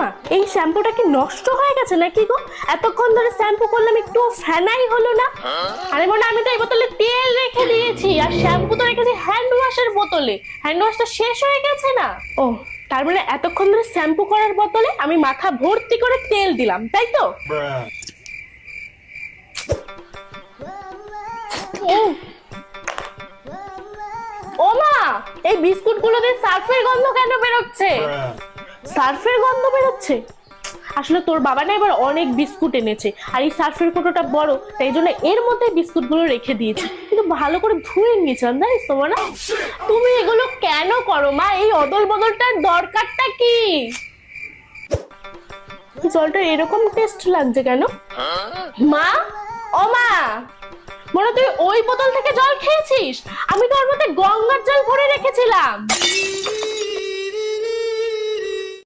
মা, এই শ্যাম্পুটা কি নষ্ট হয়ে গেছে নাকি গো? এতক্ষণ ধরে শ্যাম্পু করলাম, একটু ফেনাই হলো না। আরে মনে, আমি তো এই বোতলে তেল রেখে দিয়েছি, আর শ্যাম্পু তো রেখেছি হ্যান্ড ওয়াশের বোতলে। হ্যান্ড ওয়াশটা শেষ হয়ে গেছে না? ও, তার মানে এতক্ষণ ধরে শ্যাম্পু করার বদলে আমি মাথা ভর্তি করে তেল দিলাম, তাই তো? ও মা, এই বিস্কুট গুলোতে সার্ফের গন্ধ কেন বেরোচ্ছে? সার্ফের গন্ধ বেরোচ্ছে? আসলে তোর বাবা না এবার অনেক বিস্কুট এনেছে, আর এই সার্ফের কৌটোটা বড়, তাই জন্য এর মধ্যে বিস্কুট গুলো রেখে দিয়েছি। কিন্তু ভালো করে ধুয়ে নিয়েছিলাম, জানিস তো না? তুমি এগুলো কেন করো মা? এই অদল বদলটার দরকারটা কি? জলটা এরকম টেস্ট লাগছে কেন মা? ও মা, মনে তুই ওই বোতল থেকে জল খেয়েছিস? আমি তো ওর মধ্যে গঙ্গার জল ভরে রেখেছিলাম।